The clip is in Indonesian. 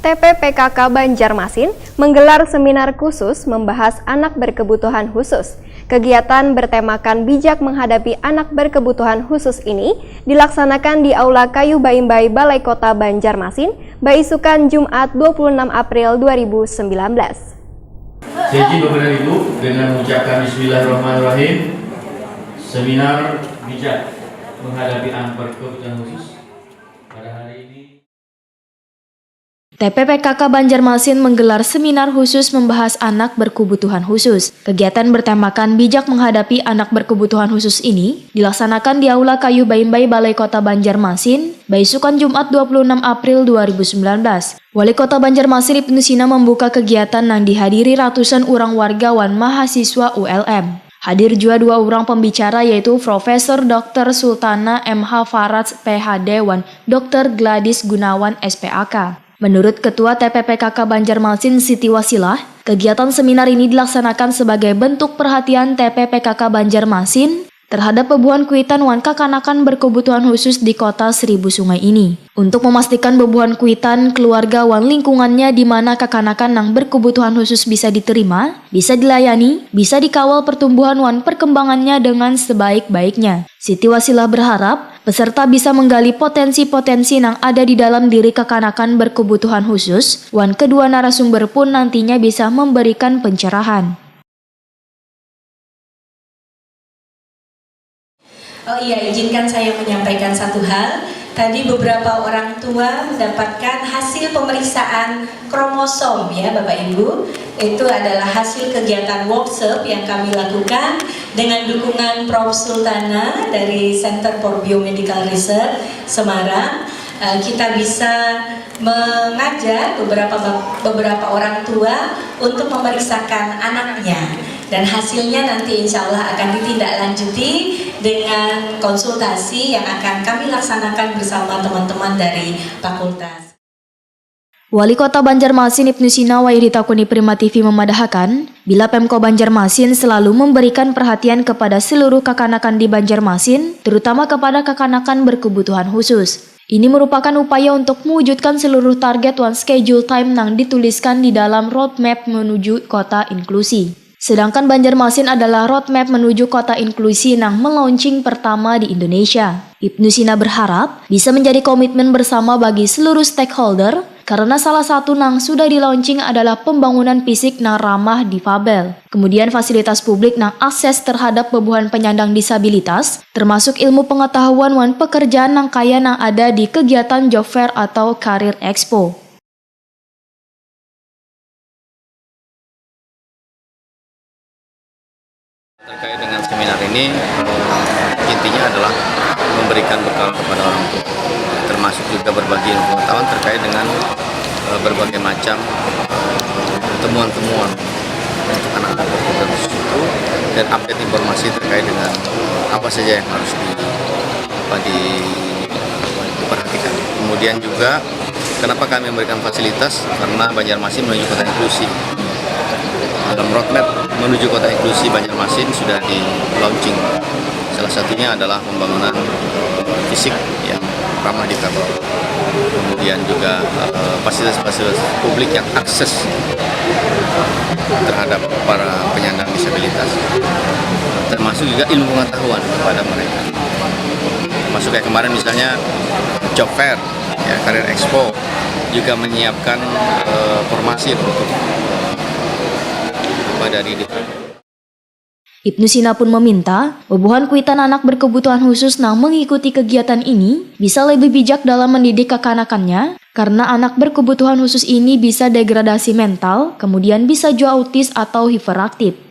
TPPKK Banjarmasin menggelar seminar khusus membahas anak berkebutuhan khusus. Kegiatan bertemakan bijak menghadapi anak berkebutuhan khusus ini dilaksanakan di Aula Kayu Baimbai Balai Kota Banjarmasin, Baisukan Jumat 26 April 2019. Saya izin Bapak dan Ibu dengan mengucapkan Bismillahirrahmanirrahim. Seminar bijak menghadapi anak berkebutuhan khusus pada hari ini. TPPKK Banjarmasin menggelar seminar khusus membahas anak berkebutuhan khusus. Kegiatan bertemakan bijak menghadapi anak berkebutuhan khusus ini dilaksanakan di Aula Kayu Baimbai Balai Kota Banjarmasin, Baisukan Jumat 26 April 2019. Wali Kota Banjarmasin Ibnu Sina membuka kegiatan yang dihadiri ratusan orang warga wan mahasiswa ULM. Hadir juga dua orang pembicara yaitu Profesor Dr. Sultana MH Faraj PhD wan Dr. Gladys Gunawan SPAK. Menurut Ketua TPPKK Banjarmasin Siti Wasilah, kegiatan seminar ini dilaksanakan sebagai bentuk perhatian TPPKK Banjarmasin terhadap bebuhan kuitan wan kakanakan berkebutuhan khusus di kota Seribu Sungai ini. Untuk memastikan bebuhan kuitan keluarga wan lingkungannya di mana kakanakan yang berkebutuhan khusus bisa diterima, bisa dilayani, bisa dikawal pertumbuhan wan perkembangannya dengan sebaik-baiknya. Siti Wasilah berharap peserta bisa menggali potensi-potensi yang ada di dalam diri kakanakan berkebutuhan khusus, wan kedua narasumber pun nantinya bisa memberikan pencerahan. Oh iya, izinkan saya menyampaikan satu hal. Tadi beberapa orang tua mendapatkan hasil pemeriksaan kromosom ya Bapak Ibu. Itu adalah hasil kegiatan workshop yang kami lakukan dengan dukungan Prof. Sultana dari Center for Biomedical Research Semarang. Kita bisa mengajak beberapa orang tua untuk memeriksakan anaknya. Dan hasilnya nanti insya Allah akan ditindaklanjuti dengan konsultasi yang akan kami laksanakan bersama teman-teman dari fakultas. Wali Kota Banjarmasin Ibnu Sina Wahidhitakuni Prima TV memadahkan, bila Pemko Banjarmasin selalu memberikan perhatian kepada seluruh kakanakan di Banjarmasin, terutama kepada kakanakan berkebutuhan khusus. Ini merupakan upaya untuk mewujudkan seluruh target one schedule time yang dituliskan di dalam roadmap menuju kota inklusi. Sedangkan Banjarmasin adalah roadmap menuju kota inklusi yang melaunching pertama di Indonesia. Ibnu Sina berharap bisa menjadi komitmen bersama bagi seluruh stakeholder karena salah satu yang sudah di-launching adalah pembangunan fisik yang ramah difabel. Kemudian fasilitas publik yang akses terhadap bebuhan penyandang disabilitas, termasuk ilmu pengetahuan wan pekerjaan yang kaya yang ada di kegiatan job fair atau career expo. Terkait dengan seminar ini, intinya adalah memberikan bekal kepada orang tua, termasuk juga berbagi ilmu pengetahuan terkait dengan berbagai macam temuan-temuan untuk anak-anak berkebutuhan khusus itu, dan update informasi terkait dengan apa saja yang harus diperhatikan. Kemudian juga, kenapa kami memberikan fasilitas? Karena Banjarmasin menuju kota inklusi. Dalam roadmap menuju kota inklusi Banjarmasin sudah di-launching. Salah satunya adalah pembangunan fisik yang ramah difabel. Kemudian juga fasilitas-fasilitas publik yang akses terhadap para penyandang disabilitas. Termasuk juga ilmu pengetahuan kepada mereka. Termasuk kayak kemarin misalnya job fair, ya, career expo, juga menyiapkan formasi untuk dari Ibnu Sina pun meminta bebuhan kuitan anak berkebutuhan khusus yang mengikuti kegiatan ini bisa lebih bijak dalam mendidik kekanakannya karena anak berkebutuhan khusus ini bisa degradasi mental, kemudian bisa juga autis atau hiperaktif.